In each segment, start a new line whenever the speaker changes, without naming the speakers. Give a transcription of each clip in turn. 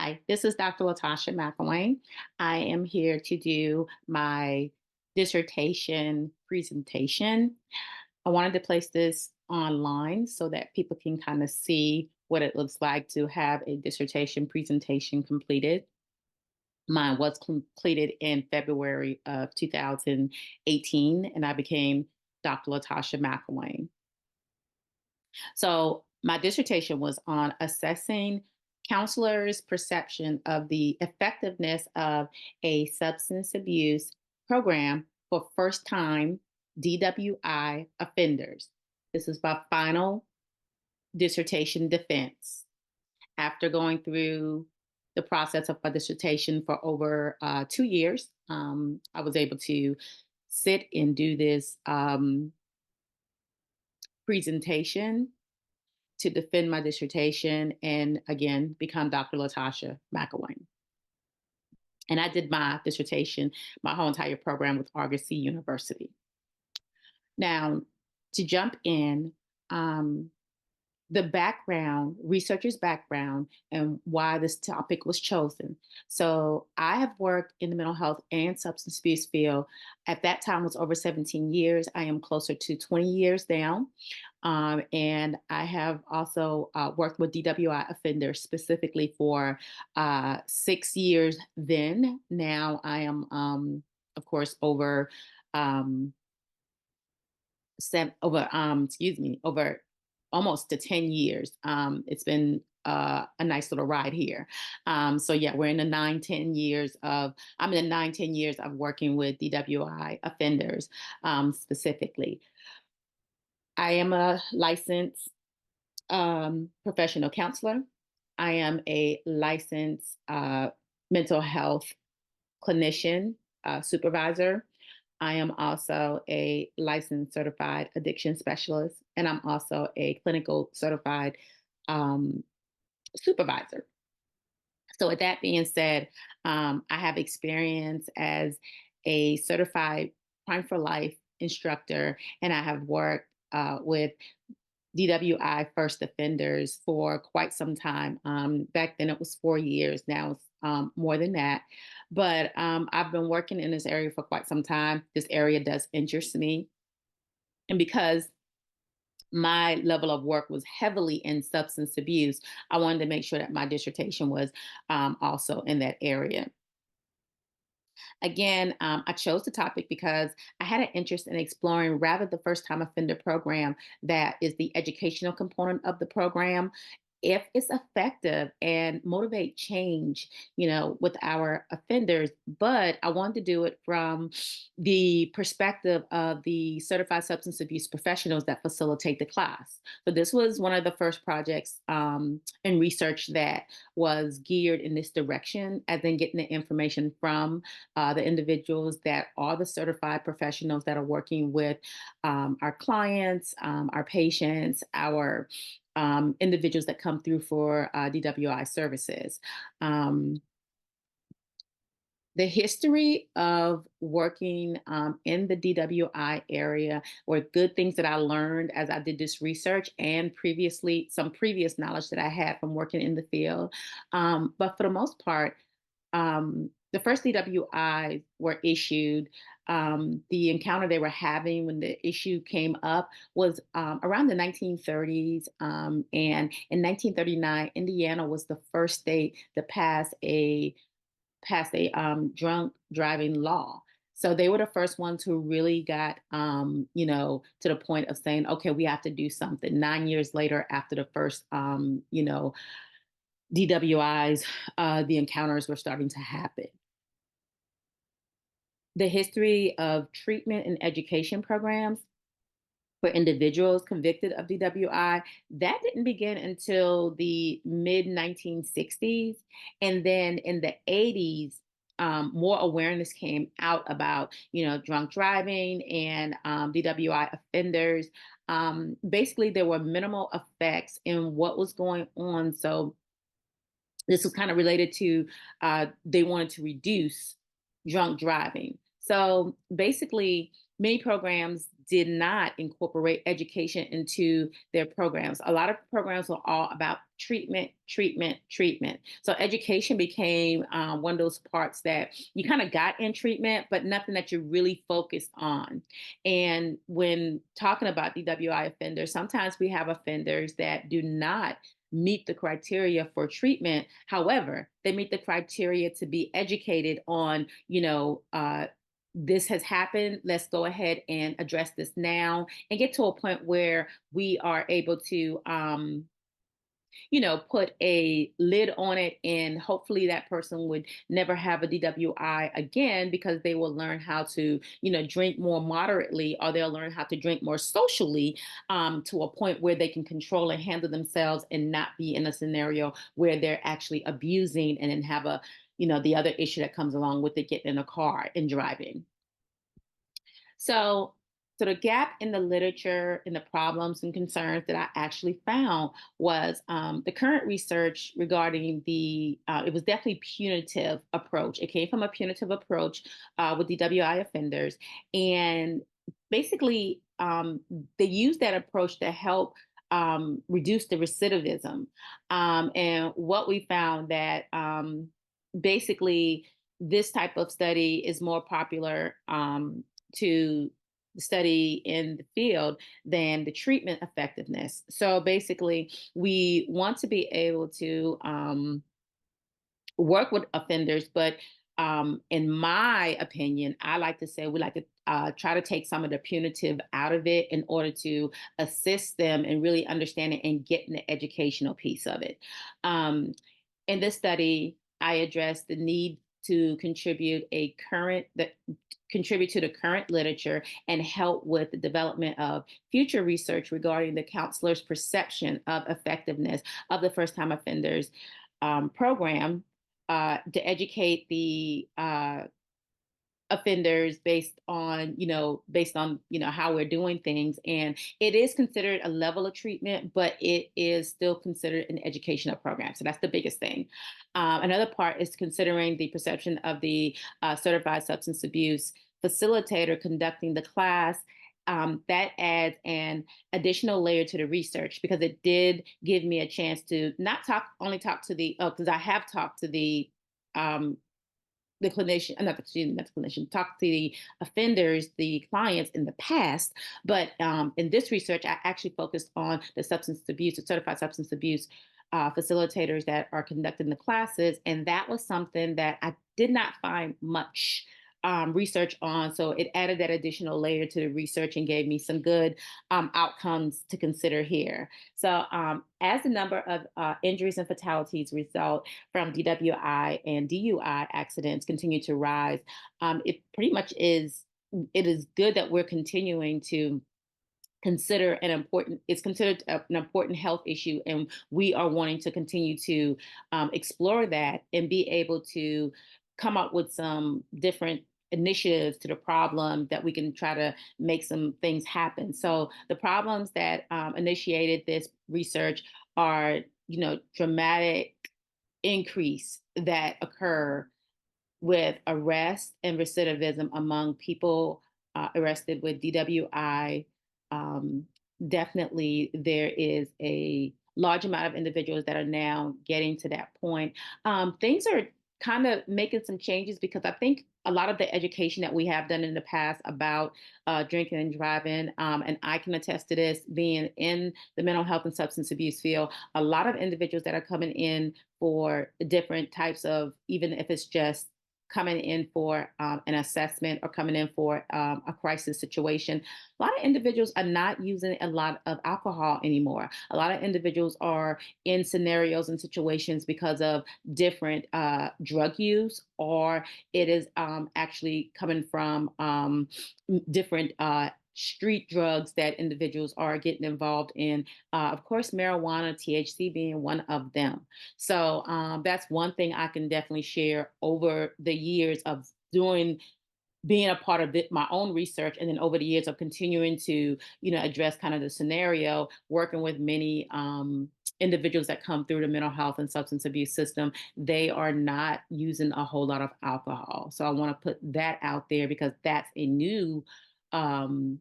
Hi, this is Dr. Latasha McElwain. I am here to do my dissertation presentation. I wanted to place this online so that people can kind of see what it looks like to have a dissertation presentation completed. Mine was completed in February of 2018, and I became Dr. Latasha McElwain. So my dissertation was on assessing counselors' perception of the effectiveness of a substance abuse program for first-time DWI offenders. This is my final dissertation defense. After going through the process of my dissertation for over 2 years, I was able to sit and do this presentation to defend my dissertation and again become Dr. Latasha McElwain. And I did my dissertation, my whole entire program with Argosy University. Now, to jump in, the background, researcher's background, and why this topic was chosen. So I have worked in the mental health and substance abuse field. At that time was over 17 years. I am closer to 20 years now. And I have also worked with DWI offenders specifically for 6 years then. Now I am, of course, over over almost to 10 years. It's been a nice little ride here. So yeah, we're in the 9, 10 years I'm in the 9, 10 years of working with DWI offenders specifically. I am a licensed professional counselor. I am a licensed mental health clinician, supervisor. I am also a licensed certified addiction specialist, and I'm also a clinical certified um, supervisor. So, with that being said, I have experience as a certified Crime for Life instructor, and I have worked with DWI first offenders for quite some time. Back then it was 4 years. Now it's more than that. But I've been working in this area for quite some time. This area does interest me. And because my level of work was heavily in substance abuse, I wanted to make sure that my dissertation was also in that area. Again, I chose the topic because I had an interest in exploring rather the first time offender program that is the educational component of the program. If it's effective and motivate change, with our offenders, but I wanted to do it from the perspective of the certified substance abuse professionals that facilitate the class. So this was one of the first projects in research that was geared in this direction, as in getting the information from the individuals that are the certified professionals that are working with our clients, our patients, our individuals that come through for DWI services. The history of working in the DWI area were good things that I learned as I did this research and previously some previous knowledge that I had from working in the field. But for the most part, the first DWI were issued. The encounter they were having when the issue came up was around the 1930s. And in 1939, Indiana was the first state to pass a drunk driving law. So they were the first ones who really got, to the point of saying, okay, we have to do something. 9 years later, after the first, DWIs, the encounters were starting to happen. The history of treatment and education programs for individuals convicted of DWI, that didn't begin until the mid 1960s. And then in the 80s, more awareness came out about, drunk driving and DWI offenders. Basically, there were minimal effects in what was going on. So this was kind of related to they wanted to reduce drunk driving. So basically, many programs did not incorporate education into their programs. A lot of programs were all about treatment, treatment, treatment. So education became one of those parts that you kind of got in treatment, but nothing that you really focused on. And when talking about DWI offenders, sometimes we have offenders that do not meet the criteria for treatment. However, they meet the criteria to be educated on, this has happened. Let's go ahead and address this now and get to a point where we are able to, put a lid on it. And hopefully that person would never have a DWI again because they will learn how to, drink more moderately, or they'll learn how to drink more socially, to a point where they can control and handle themselves and not be in a scenario where they're actually abusing and then have the other issue that comes along with it, getting in a car and driving. So, so the gap in the literature and the problems and concerns that I actually found was the current research regarding it was definitely punitive approach. It came from a punitive approach with DWI offenders. And basically, they used that approach to help reduce the recidivism. And what we found that basically this type of study is more popular to study in the field than the treatment effectiveness. So basically, we want to be able to work with offenders, but in my opinion, I like to say we like to try to take some of the punitive out of it in order to assist them in really understanding and getting the educational piece of it. In this study, I addressed the need to contribute to the current literature and help with the development of future research regarding the counselor's perception of effectiveness of the first time offenders program, to educate the offenders based on how we're doing things. And it is considered a level of treatment, but it is still considered an educational program. So that's the biggest thing. Another part is considering the perception of the certified substance abuse facilitator conducting the class. That adds an additional layer to the research because it did give me a chance to not only talk to because I have talked to the clinician, not the student, not the clinician, talk to the offenders, the clients in the past. But in this research, I actually focused on the certified substance abuse facilitators that are conducting the classes. And that was something that I did not find much research on. So it added that additional layer to the research and gave me some good outcomes to consider here. So as the number of injuries and fatalities result from DWI and DUI accidents continue to rise, it pretty much it is good that we're continuing to it's considered an important health issue, and we are wanting to continue to explore that and be able to come up with some different initiatives to the problem that we can try to make some things happen. So the problems that initiated this research are, dramatic increase that occur with arrest and recidivism among people arrested with DWI. Um, Definitely, there is a large amount of individuals that are now getting to that point. Things are kind of making some changes because I think a lot of the education that we have done in the past about drinking and driving, and I can attest to this being in the mental health and substance abuse field, a lot of individuals that are coming in for different types of, even if it's just coming in for an assessment or coming in for a crisis situation. A lot of individuals are not using a lot of alcohol anymore. A lot of individuals are in scenarios and situations because of different drug use, or it is actually coming from different street drugs that individuals are getting involved in. Of course, marijuana, THC being one of them. So that's one thing I can definitely share over the years of being a part of my own research, and then over the years of continuing to, address kind of the scenario, working with many individuals that come through the mental health and substance abuse system. They are not using a whole lot of alcohol. So I want to put that out there because that's a new um,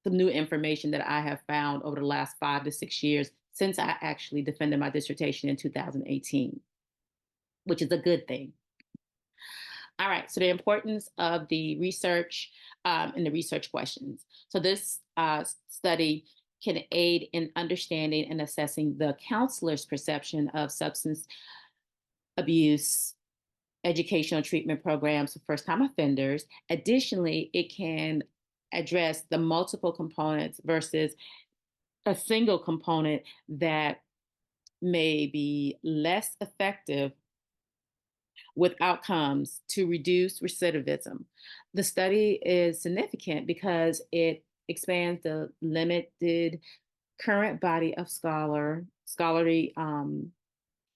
some new information that I have found over the last 5 to 6 years since I actually defended my dissertation in 2018, which is a good thing. All right, so the importance of the research and the research questions. So this study can aid in understanding and assessing the counselor's perception of substance abuse educational treatment programs for first time offenders. Additionally, it can address the multiple components versus a single component that may be less effective with outcomes to reduce recidivism. The study is significant because it expands the limited current body of scholarly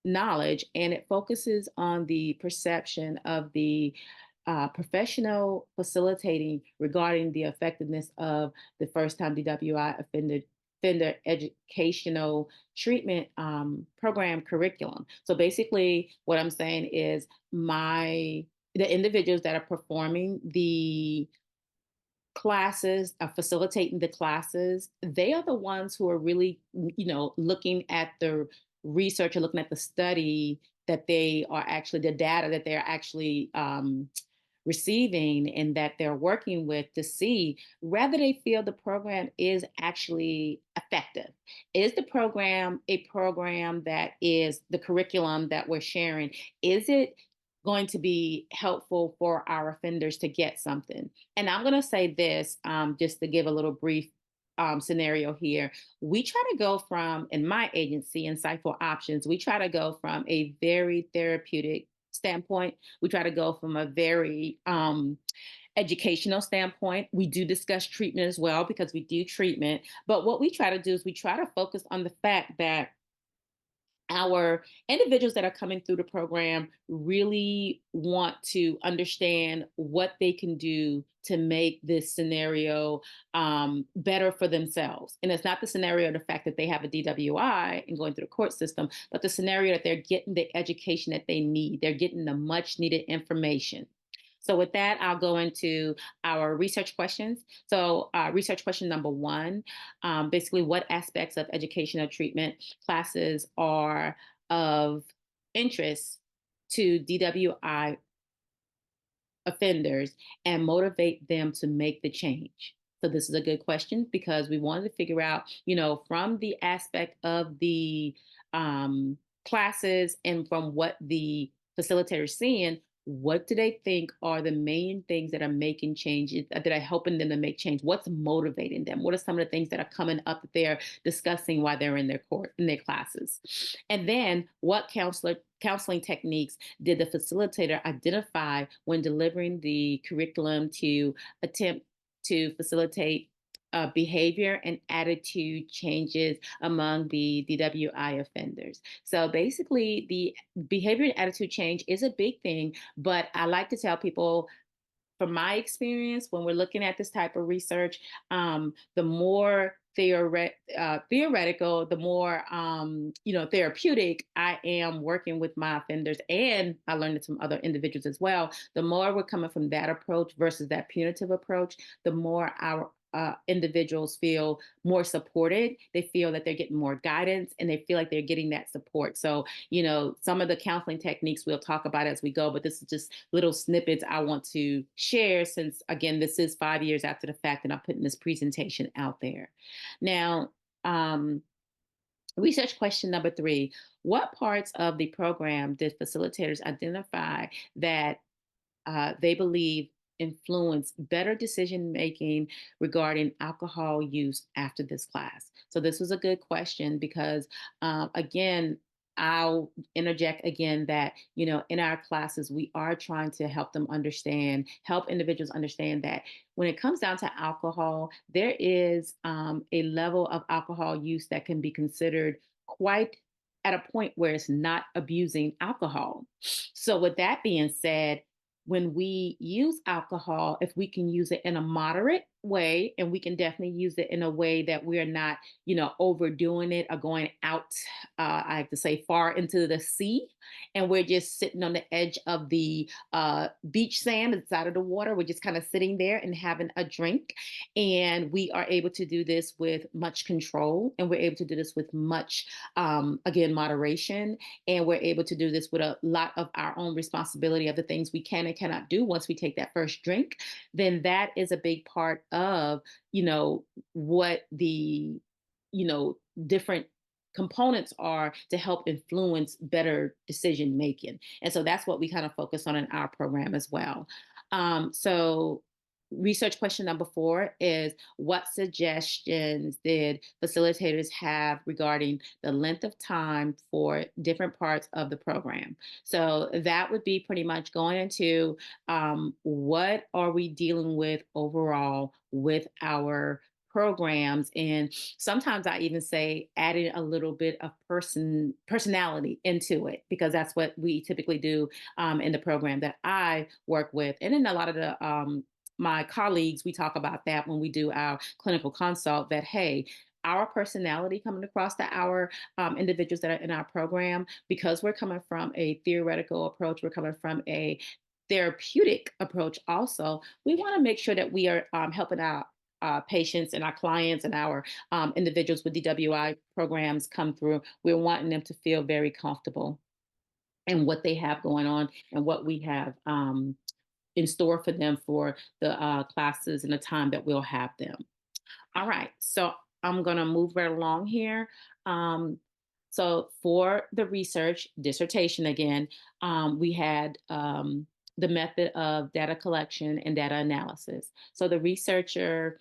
knowledge, and it focuses on the perception of the professional facilitating regarding the effectiveness of the first time DWI offender educational treatment program curriculum. So basically, what I'm saying is the individuals that are performing the classes, facilitating the classes, they are the ones who are really, looking at the research or looking at the study that they are actually, the data that they're actually receiving and that they're working with to see whether they feel the program is actually effective. Is the program a program that is the curriculum that we're sharing? Is it going to be helpful for our offenders to get something? And I'm going to say this just to give a little brief scenario here. We try to go from, in my agency, Insightful Options, we try to go from a very therapeutic standpoint. We try to go from a very educational standpoint. We do discuss treatment as well because we do treatment. But what we try to do is we try to focus on the fact that our individuals that are coming through the program really want to understand what they can do to make this scenario better for themselves. And it's not the scenario of the fact that they have a DWI and going through the court system, but the scenario that they're getting the education that they need. They're getting the much needed information. So with that, I'll go into our research questions. So research question number one, basically what aspects of educational treatment classes are of interest to DWI offenders and motivate them to make the change? So this is a good question because we wanted to figure out, from the aspect of the classes and from what the facilitator is seeing, what do they think are the main things that are making changes, that are helping them to make change? What's motivating them? What are some of the things that are coming up that they're discussing while they're in their classes? And then what counseling techniques did the facilitator identify when delivering the curriculum to attempt to facilitate behavior and attitude changes among the DWI offenders? So basically, the behavior and attitude change is a big thing, but I like to tell people, from my experience, when we're looking at this type of research, the more theoretical, the more therapeutic I am working with my offenders, and I learned it from other individuals as well. The more we're coming from that approach versus that punitive approach, the more our individuals feel more supported. They feel that they're getting more guidance and they feel like they're getting that support. So, some of the counseling techniques we'll talk about as we go, but this is just little snippets I want to share since, again, this is 5 years after the fact and I'm putting this presentation out there. Now, research question number three, what parts of the program did facilitators identify that they believe influence better decision making regarding alcohol use after this class? So this was a good question because, again, I'll interject again that, in our classes, we are trying to help individuals understand that when it comes down to alcohol, there is a level of alcohol use that can be considered quite at a point where it's not abusing alcohol. So with that being said, when we use alcohol, if we can use it in a moderate way, and we can definitely use it in a way that we're not, overdoing it or going out, I have to say, far into the sea, and we're just sitting on the edge of the beach sand inside of the water. We're just kind of sitting there and having a drink, and we are able to do this with much control, and we're able to do this with much, again, moderation, and we're able to do this with a lot of our own responsibility of the things we can and cannot do once we take that first drink. Then that is a big part of, what the, different components are to help influence better decision making. And so that's what we kind of focus on in our program as well. So research question number 4 is, what suggestions did facilitators have regarding the length of time for different parts of the program? So that would be pretty much going into, what are we dealing with overall with our programs, and sometimes I even say adding a little bit of personality into it, because that's what we typically do, in the program that I work with, and in a lot of the, my colleagues, we talk about that when we do our clinical consult, that hey, our personality coming across to our, individuals that are in our program, because we're coming from a theoretical approach, we're coming from a therapeutic approach also, we want to make sure that we are, helping out patients and our clients and our, individuals with DWI programs come through. We're wanting them to feel very comfortable in what they have going on and what we have, in store for them for the, classes and the time that we'll have them. All right, so I'm going to move right along here. Um, so for the research dissertation again, we had, the method of data collection and data analysis. So the researcher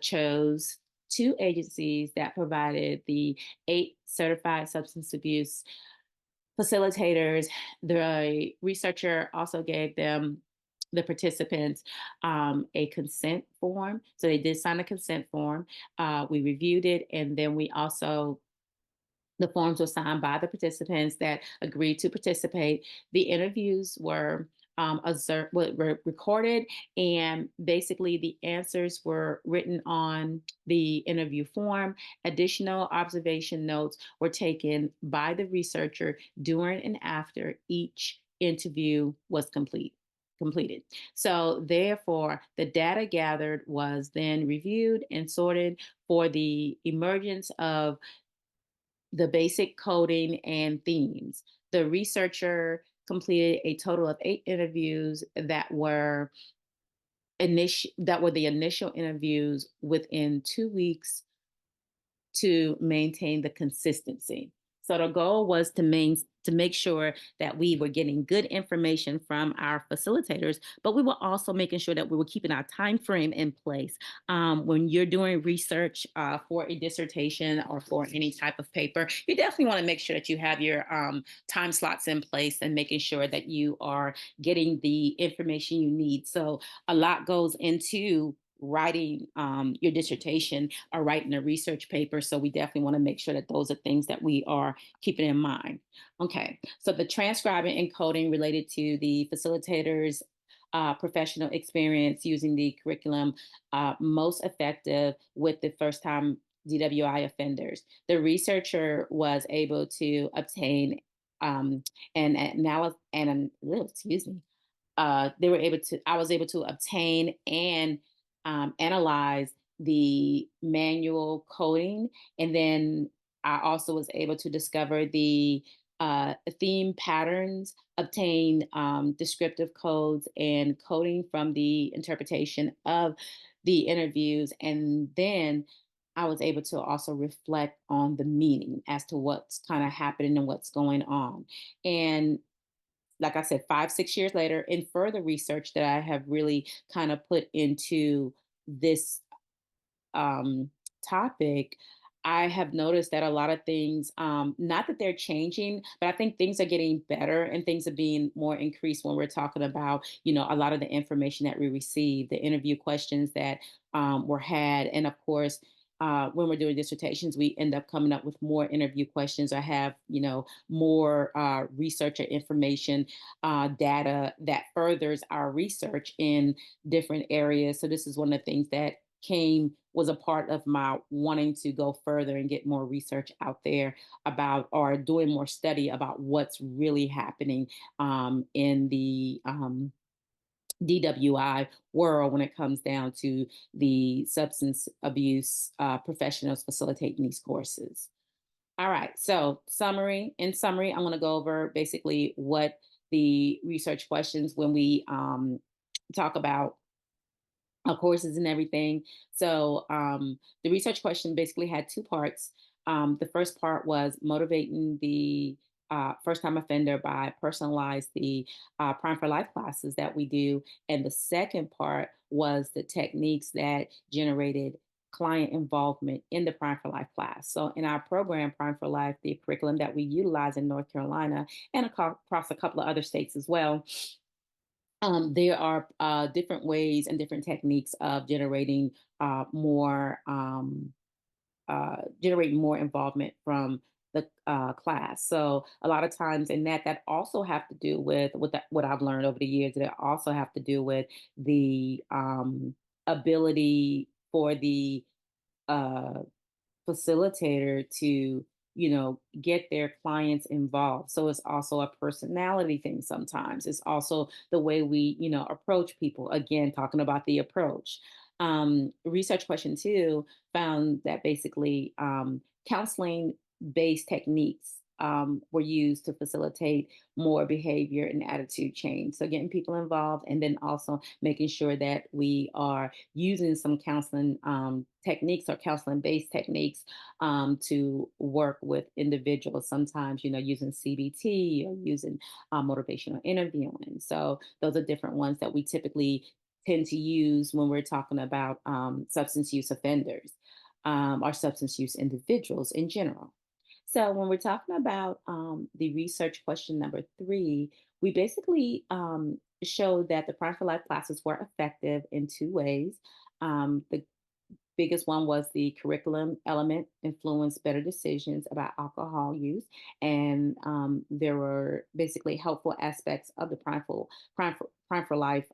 chose 2 agencies that provided the 8 certified substance abuse facilitators. The researcher also gave them, the participants, a consent form. So they did sign a consent form. We reviewed it, and then we also, the forms were signed by the participants that agreed to participate. The interviews were, were recorded, and basically the answers were written on the interview form. Additional observation notes were taken by the researcher during and after each interview was completed. So therefore, the data gathered was then reviewed and sorted for the emergence of the basic coding and themes. The researcher completed a total of 8 interviews that were the initial interviews within 2 weeks to maintain the consistency. So the goal was to make sure that we were getting good information from our facilitators, but we were also making sure that we were keeping our time frame in place. When you're doing research, for a dissertation or for any type of paper, you definitely want to make sure that you have your, time slots in place and making sure that you are getting the information you need. So a lot goes into writing, your dissertation or writing a research paper. So we definitely want to make sure that those are things that we are keeping in mind. Okay, so the transcribing and coding related to the facilitators, professional experience using the curriculum, most effective with the first time DWI offenders. The researcher was able to obtain, an analysis and excuse me, I was able to obtain and, analyze the manual coding. And then I also was able to discover the, theme patterns, obtain, descriptive codes and coding from the interpretation of the interviews. And then I was able to also reflect on the meaning as to what's kind of happening and what's going on. And like I said, 5, 6 years later, in further research that I have really kind of put into this, um, topic, I have noticed that a lot of things, not that they're changing, but I think things are getting better and things are being more increased when we're talking about, a lot of the information that we receive, the interview questions that, were had. And of course, when we're doing dissertations, we end up coming up with more interview questions or have, more, research or information, data that furthers our research in different areas. So this is one of the things that was a part of my wanting to go further and get more research out there about, or doing more study about what's really happening in the DWI world when it comes down to the substance abuse professionals facilitating these courses. All right. So, in summary, I'm going to go over basically what the research questions when we talk about courses and everything. So, the research question basically had two parts. The first part was motivating the first time offender by personalize the Prime for Life classes that we do. And the second part was the techniques that generated client involvement in the Prime for Life class. So in our program, Prime for Life, the curriculum that we utilize in North Carolina and across a couple of other states as well, there are different ways and different techniques of generating more involvement from the class. So a lot of times in that also have to do with what I've learned over the years. That also have to do with the ability for the uh, facilitator to get their clients involved. So it's also a personality thing. Sometimes it's also the way we approach people. Again, talking about the approach. Research question 2 found that basically counseling based techniques were used to facilitate more behavior and attitude change. So getting people involved, and then also making sure that we are using some counseling techniques or counseling based techniques to work with individuals. Sometimes, using CBT or using motivational interviewing. So those are different ones that we typically tend to use when we're talking about substance use offenders or substance use individuals in general. So when we're talking about the research question number 3, we basically showed that the Prime for Life classes were effective in 2 ways. The biggest one was the curriculum element influenced better decisions about alcohol use, and there were basically helpful aspects of the Prime for Life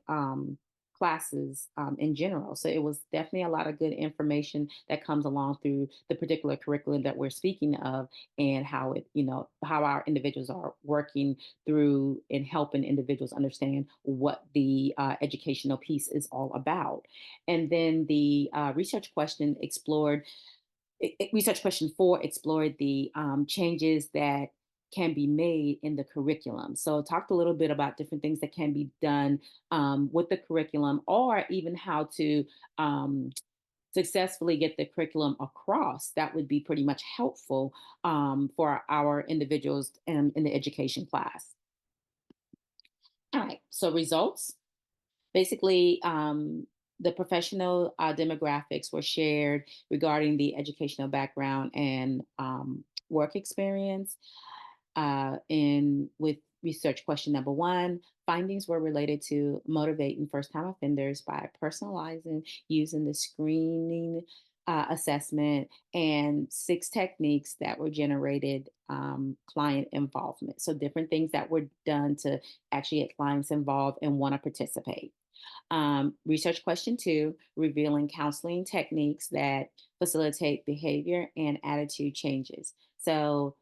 classes in general. So it was definitely a lot of good information that comes along through the particular curriculum that we're speaking of, and how how our individuals are working through and helping individuals understand what the educational piece is all about. And then the research question 4 explored the changes that can be made in the curriculum. So talked a little bit about different things that can be done with the curriculum, or even how to successfully get the curriculum across. That would be pretty much helpful for our individuals in the education class. All right, so results. Basically, the professional demographics were shared regarding the educational background and work experience. And with research question number 1, findings were related to motivating first time offenders by personalizing using the screening assessment and 6 techniques that were generated client involvement. So, different things that were done to actually get clients involved and want to participate. Research question 2, revealing counseling techniques that facilitate behavior and attitude changes. So,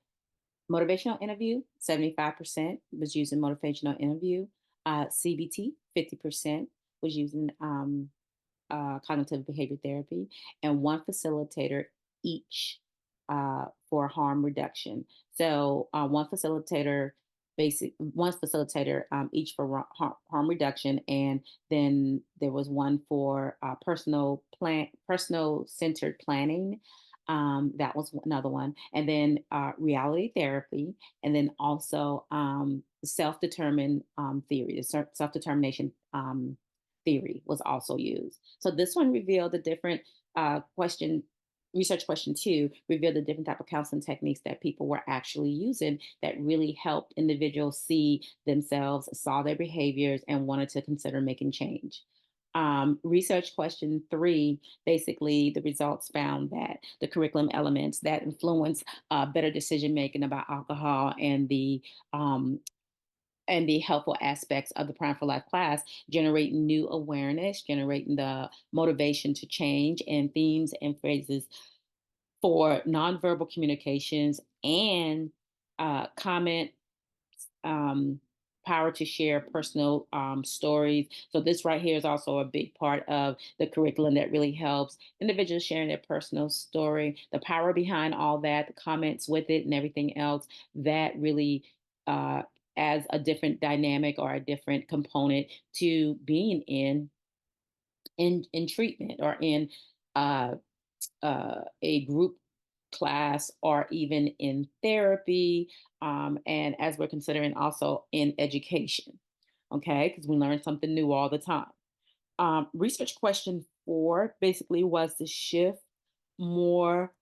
motivational interview, 75% was using motivational interview. CBT, 50% was using cognitive behavior therapy, and one facilitator each for harm reduction. So one facilitator each for harm reduction, and then there was one for personal centered planning. That was another one, and then reality therapy, and then also self-determined theory, the self-determination theory was also used. So this one revealed the different question research question 2 revealed the different type of counseling techniques that people were actually using that really helped individuals see themselves, saw their behaviors, and wanted to consider making change. Research question 3, basically the results found that the curriculum elements that influence better decision making about alcohol and the and the helpful aspects of the Prime for Life class, generating new awareness, generating the motivation to change, and themes and phrases for nonverbal communications and comment, um, power to share personal stories. So this right here is also a big part of the curriculum that really helps individuals sharing their personal story, the power behind all that, the comments with it, and everything else that really uh, adds a different dynamic or a different component to being in treatment or in uh, a group class or even in therapy. And as we're considering also in education, okay, because we learn something new all the time. Research question 4 basically was to shift more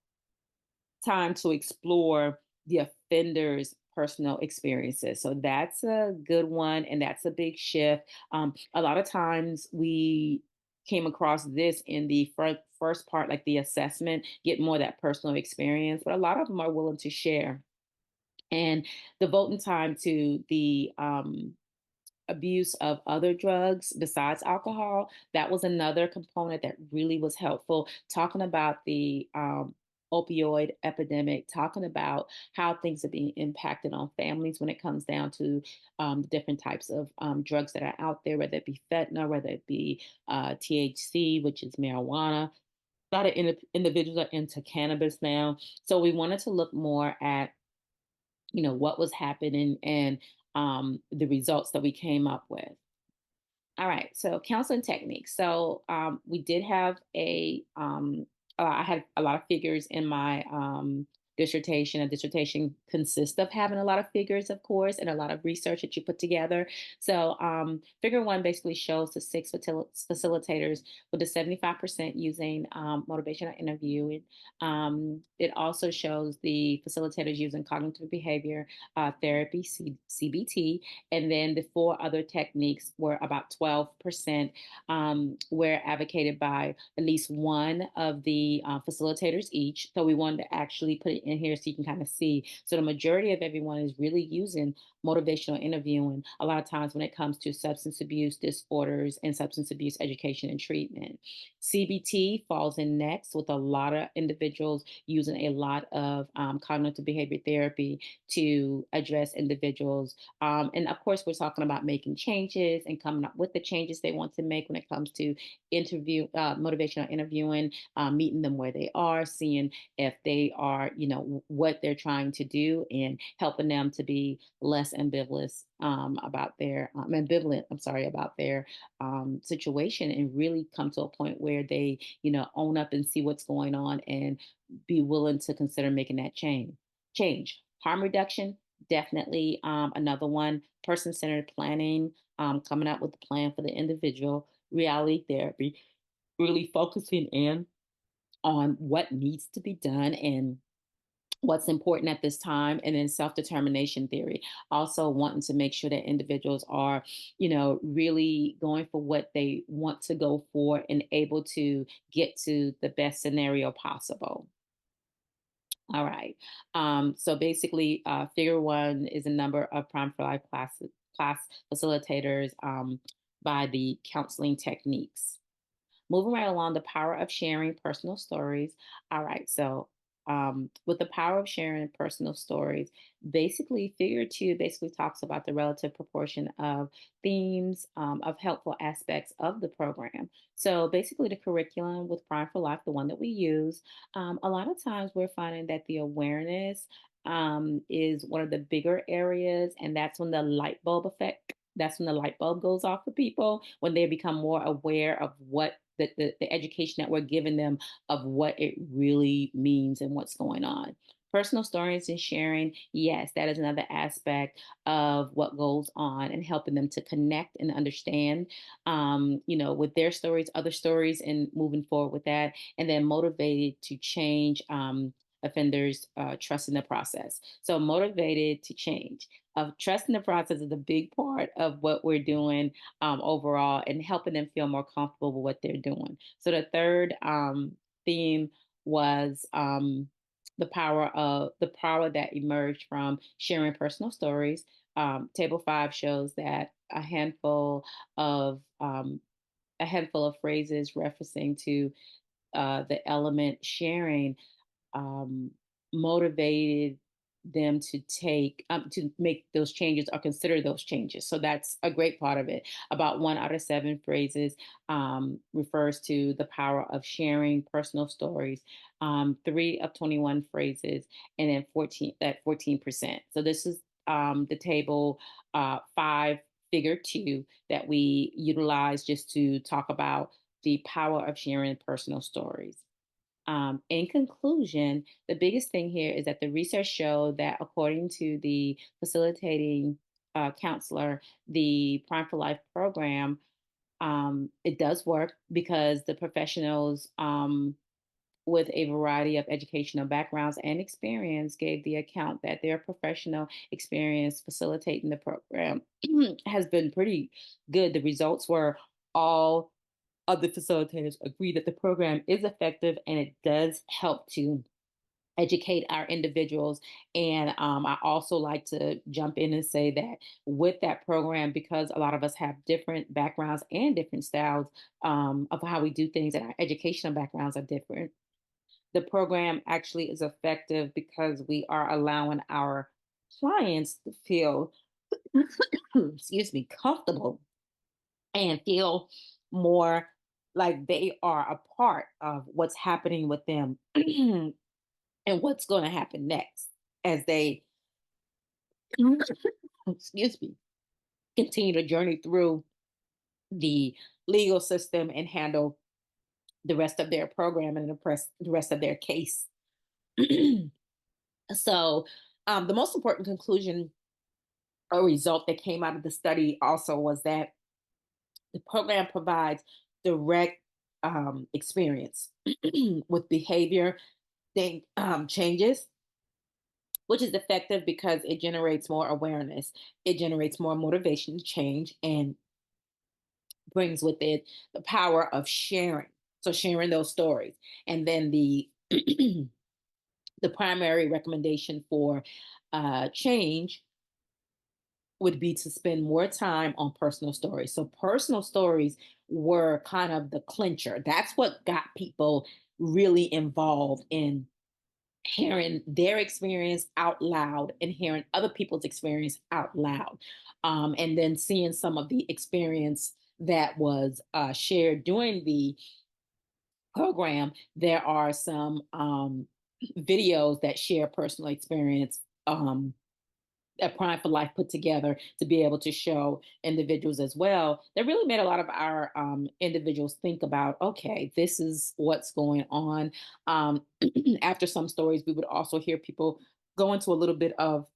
time to explore the offender's personal experiences. So that's a good one, and that's a big shift. A lot of times we came across this in the first part, like the assessment, get more of that personal experience, but a lot of them are willing to share. And the voting time to the abuse of other drugs besides alcohol, that was another component that really was helpful. Talking about the opioid epidemic, talking about how things are being impacted on families when it comes down to the different types of drugs that are out there, whether it be fentanyl, whether it be THC, which is marijuana. A lot of individuals are into cannabis now. So we wanted to look more at, what was happening and the results that we came up with. All right, so counseling techniques. So we did have I had a lot of figures in my dissertation. A dissertation consists of having a lot of figures, of course, and a lot of research that you put together. So figure 1 basically shows the 6 facilitators with the 75% using motivational interviewing. It also shows the facilitators using cognitive behavior therapy, CBT, and then the 4 other techniques were about 12% were advocated by at least one of the facilitators each. So we wanted to actually put it in here so you can kind of see. So the majority of everyone is really using motivational interviewing a lot of times when it comes to substance abuse disorders and substance abuse education and treatment. CBT falls in next with a lot of individuals using a lot of cognitive behavior therapy to address individuals. And of course, we're talking about making changes and coming up with the changes they want to make when it comes to motivational interviewing, meeting them where they are, seeing if they are, what they're trying to do, and helping them to be less ambivalent. I'm sorry about their situation, and really come to a point where they, own up and see what's going on and be willing to consider making that change. Harm reduction, definitely another one. Person centered planning, coming up with a plan for the individual. Reality therapy, really focusing in on what needs to be done and what's important at this time. And then self-determination theory, also wanting to make sure that individuals are, really going for what they want to go for and able to get to the best scenario possible. All right. So basically, figure 1 is a number of Prime for Life class facilitators by the counseling techniques. Moving right along, the power of sharing personal stories. All right, so with the power of sharing personal stories, basically, figure 2 basically talks about the relative proportion of themes of helpful aspects of the program. So basically, the curriculum with Prime for Life, the one that we use, a lot of times we're finding that the awareness is one of the bigger areas, and that's when the light bulb effect. That's when the light bulb goes off for people when they become more aware of what the education that we're giving them of what it really means and what's going on. Personal stories and sharing, yes, that is another aspect of what goes on and helping them to connect and understand, with their stories, other stories, and moving forward with that. And then motivated to change offenders' trust in the process. So motivated to change. Trust in the process is a big part of what we're doing overall and helping them feel more comfortable with what they're doing. So the third theme was the power that emerged from sharing personal stories. Table 5 shows that a handful of phrases referencing to the element sharing um, motivated them to make those changes or consider those changes. So that's a great part of it. About 1 out of 7 phrases refers to the power of sharing personal stories. 3 of 21 phrases, and then 14%. So this is the table 5 figure 2 that we utilize just to talk about the power of sharing personal stories. In conclusion, the biggest thing here is that the research showed that according to the facilitating counselor, the Prime for Life program, it does work because the professionals with a variety of educational backgrounds and experience gave the account that their professional experience facilitating the program has been pretty good. The results were all of the facilitators agree that the program is effective and it does help to educate our individuals. And I also like to jump in and say that with that program, because a lot of us have different backgrounds and different styles of how we do things, and our educational backgrounds are different, the program actually is effective because we are allowing our clients to feel, excuse me, comfortable and feel more like they are a part of what's happening with them and what's going to happen next as they, excuse me, continue to journey through the legal system and handle the rest of their program and the rest of their case. So, the most important conclusion or result that came out of the study also was that the program provides direct experience with behavior changes, which is effective because it generates more awareness, it generates more motivation to change, and brings with it the power of sharing. So sharing those stories, and then the the primary recommendation for change would be to spend more time on personal stories. So personal stories were kind of the clincher. That's what got people really involved in hearing their experience out loud and hearing other people's experience out loud. And then seeing some of the experience that was shared during the program. There are some videos that share personal experience. That Prime for Life put together to be able to show individuals as well. That really made a lot of our individuals think about, okay, this is what's going on. After some stories, we would also hear people go into a little bit of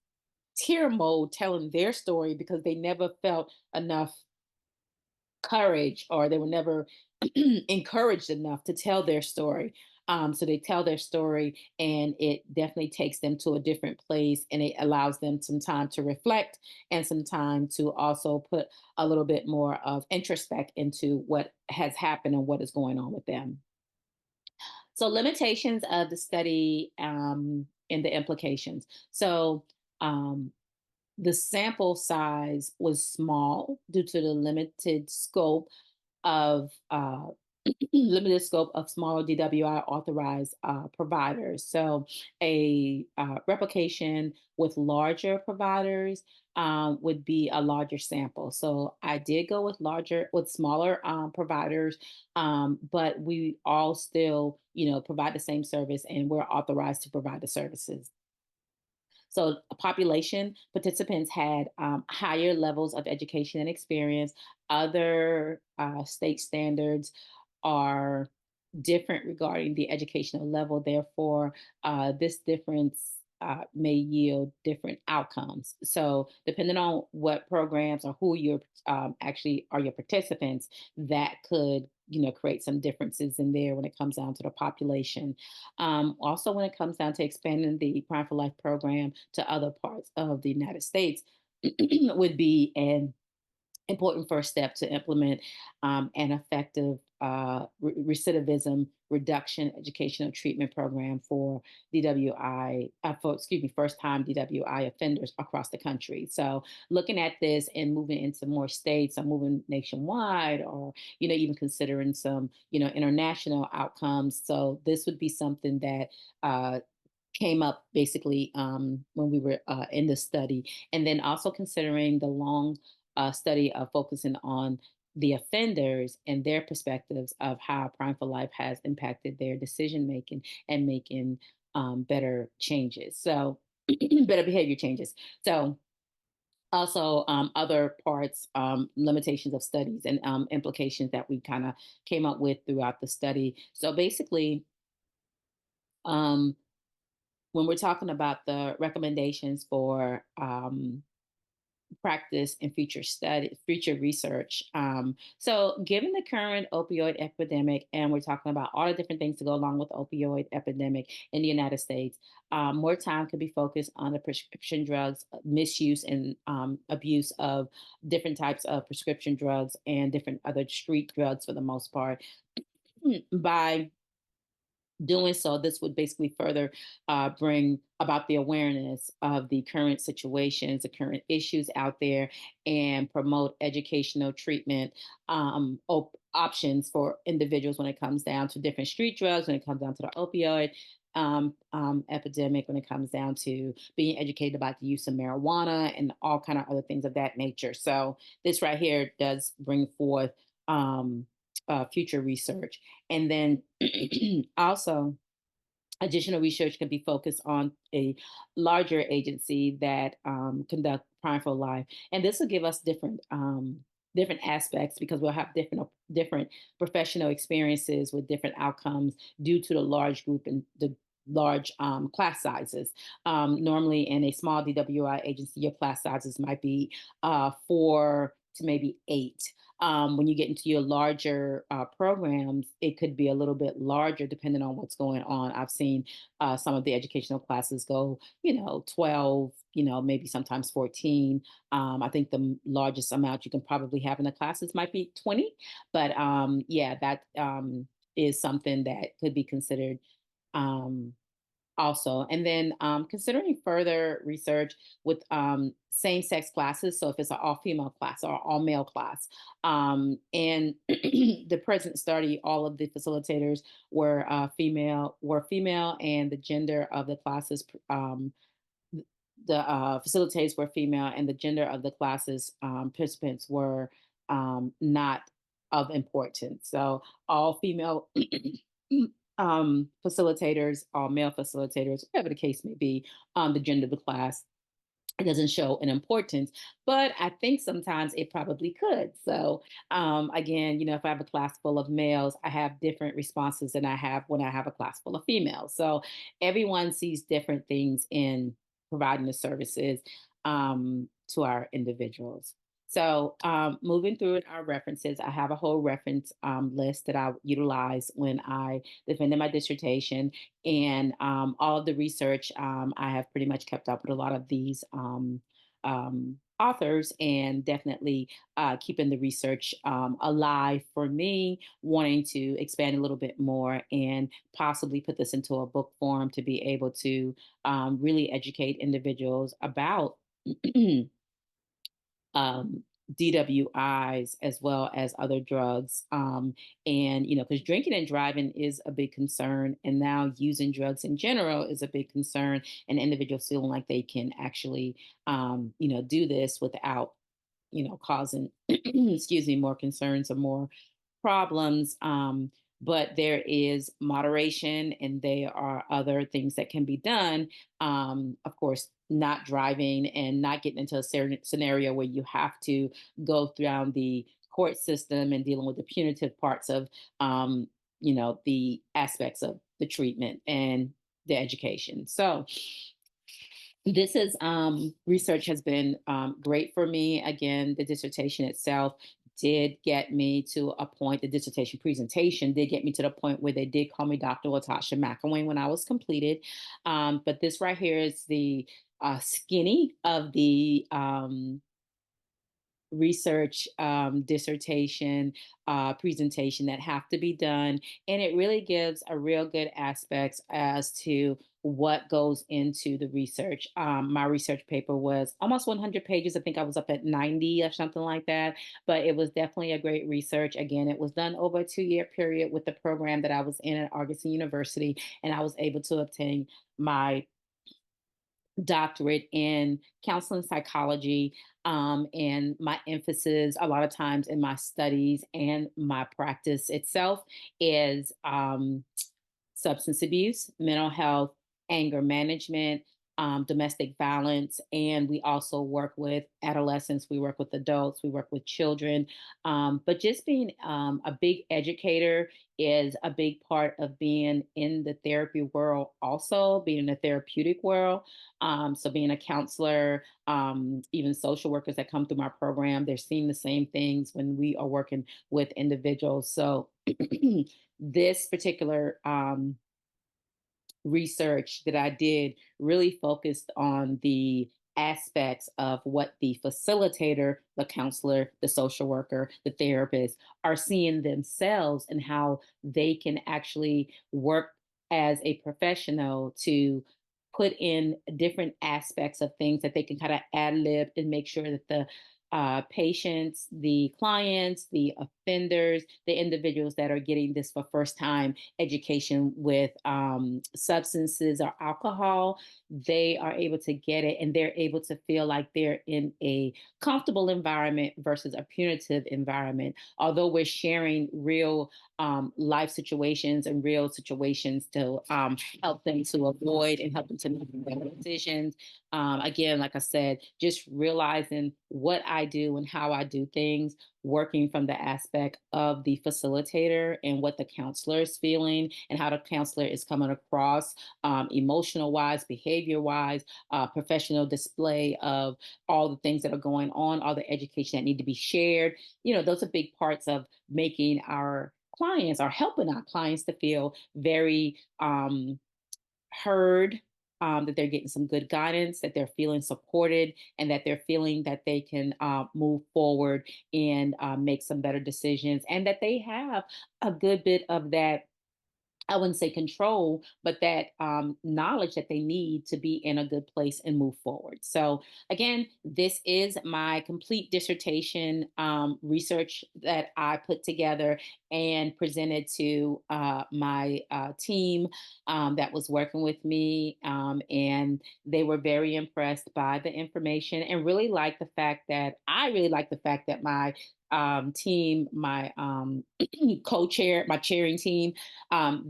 tear mode telling their story because they never felt enough courage or they were never encouraged enough to tell their story. So they tell their story and it definitely takes them to a different place and it allows them some time to reflect and some time to also put a little bit more of introspect into what has happened and what is going on with them. So limitations of the study and the implications. So um, the sample size was small due to the of limited scope of smaller DWI authorized providers. So a replication with larger providers would be a larger sample. So I did go with smaller providers, but we all still, provide the same service and we're authorized to provide the services. So, population participants had higher levels of education and experience. Other state standards are different regarding the educational level. Therefore, this difference may yield different outcomes. So, depending on what programs or who you're actually are your participants, that could create some differences in there when it comes down to the population. Also, when it comes down to expanding the Prime for Life program to other parts of the United States, would be an important first step to implement an effective recidivism reduction educational treatment program for DWI, first time DWI offenders across the country. So looking at this and moving into more states, or moving nationwide, or even considering some international outcomes. So this would be something that came up basically when we were in the study, and then also considering the long study of focusing on the offenders and their perspectives of how Prime for Life has impacted their decision making and making better changes. So, better behavior changes. So, also other parts, limitations of studies and implications that we kind of came up with throughout the study. So, basically, um, when we're talking about the recommendations for practice and future research. So, given the current opioid epidemic, and we're talking about all the different things to go along with opioid epidemic in the United States, more time could be focused on the prescription drugs misuse and abuse of different types of prescription drugs and different other street drugs for the most part. By doing so, this would basically further bring about the awareness of the current situations, the current issues out there, and promote educational treatment options for individuals when it comes down to different street drugs, when it comes down to the opioid epidemic, when it comes down to being educated about the use of marijuana and all kind of other things of that nature. So this right here does bring forth future research. And then also, additional research can be focused on a larger agency that conduct Prime for Life, and this will give us different aspects because we'll have different professional experiences with different outcomes due to the large group and the large class sizes. Normally, in a small DWI agency, your class sizes might be 4 to maybe 8. When you get into your larger programs, it could be a little bit larger depending on what's going on. I've seen some of the educational classes go, 12, maybe sometimes 14. I think the largest amount you can probably have in the classes might be 20. But yeah, that is something that could be considered um, also. And then considering further research with same sex classes. So if it's an all female class or all male class. And the present study, all of the facilitators were female, and the gender of the classes, the facilitators were female, and the gender of the classes participants were not of importance. So all female facilitators, all male facilitators, whatever the case may be, the gender of the class, it doesn't show an importance, but I think sometimes it probably could. So, again, if I have a class full of males, I have different responses than I have when I have a class full of females. So, everyone sees different things in providing the services to our individuals. So, moving through our references, I have a whole reference list that I utilize when I defended my dissertation, and all of the research. I have pretty much kept up with a lot of these authors, and definitely keeping the research alive for me, wanting to expand a little bit more and possibly put this into a book form to be able to really educate individuals about um, DWIs as well as other drugs. And, because drinking and driving is a big concern. And now using drugs in general is a big concern. And individuals feeling like they can actually, do this without, causing, excuse me, more concerns or more problems. But there is moderation, and there are other things that can be done. Of course, not driving and not getting into a scenario where you have to go through the court system and dealing with the punitive parts of, the aspects of the treatment and the education. So, this is research has been great for me. Again, the dissertation itself did get me to a point, the dissertation presentation did get me to the point where they did call me Dr. Latasha McElwain when I was completed. But this right here is the skinny of the research dissertation presentation that have to be done, and it really gives a real good aspects as to what goes into the research. My research paper was almost 100 pages. I think I was up at 90 or something like that, but it was definitely a great research. Again, it was done over a 2 year period with the program that I was in at Augustin University, and I was able to obtain my doctorate in counseling psychology. And my emphasis, a lot of times in my studies and my practice itself, is substance abuse, mental health, anger management, domestic violence, and we also work with adolescents, we work with adults, we work with children. But just being a big educator is a big part of being in the therapy world, also being in the therapeutic world. So, being a counselor, even social workers that come through my program, they're seeing the same things when we are working with individuals. So, this particular research that I did really focused on the aspects of what the facilitator, the counselor, the social worker, the therapist are seeing themselves and how they can actually work as a professional to put in different aspects of things that they can kind of ad lib and make sure that the patients, the clients, the offenders, the individuals that are getting this for first time education with substances or alcohol, they are able to get it and they're able to feel like they're in a comfortable environment versus a punitive environment. Although we're sharing real life situations and real situations to help them to avoid and help them to make better decisions. Again, like I said, just realizing what I do and how I do things, working from the aspect of the facilitator and what the counselor is feeling and how the counselor is coming across emotional wise, behavior wise, professional display of all the things that are going on, all the education that need to be shared. Those are big parts of making our clients or helping our clients to feel very heard, that they're getting some good guidance, that they're feeling supported, and that they're feeling that they can move forward and make some better decisions, and that they have a good bit of that, I wouldn't say control, but that knowledge that they need to be in a good place and move forward. So, again, this is my complete dissertation research that I put together and presented to my team that was working with me. And they were very impressed by the information and really liked the fact that I really liked the fact that my team, my co-chair, my chairing team,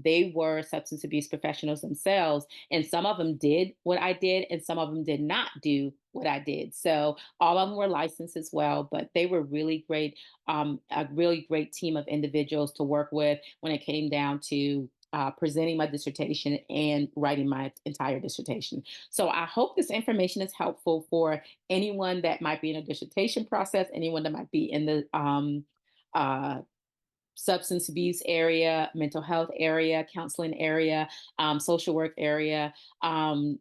they were substance abuse professionals themselves. And some of them did what I did, and some of them did not do what I did. So all of them were licensed as well, but they were really great, a really great team of individuals to work with when it came down to presenting my dissertation and writing my entire dissertation. So I hope this information is helpful for anyone that might be in a dissertation process, anyone that might be in the uh, substance abuse area, mental health area, counseling area, social work area,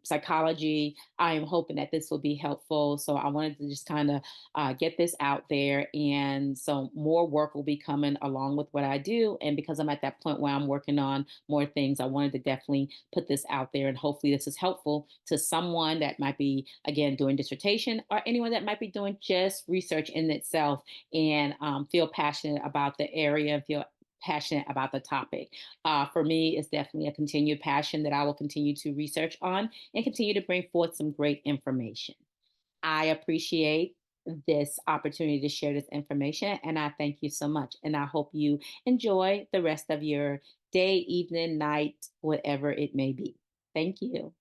psychology. I am hoping that this will be helpful. So I wanted to just kind of get this out there. And so more work will be coming along with what I do. And because I'm at that point where I'm working on more things, I wanted to definitely put this out there. And hopefully this is helpful to someone that might be, again, doing dissertation or anyone that might be doing just research in itself and feel passionate about the area, feel passionate about the topic. For me, it's definitely a continued passion that I will continue to research on and continue to bring forth some great information. I appreciate this opportunity to share this information, and I thank you so much. And I hope you enjoy the rest of your day, evening, night, whatever it may be. Thank you.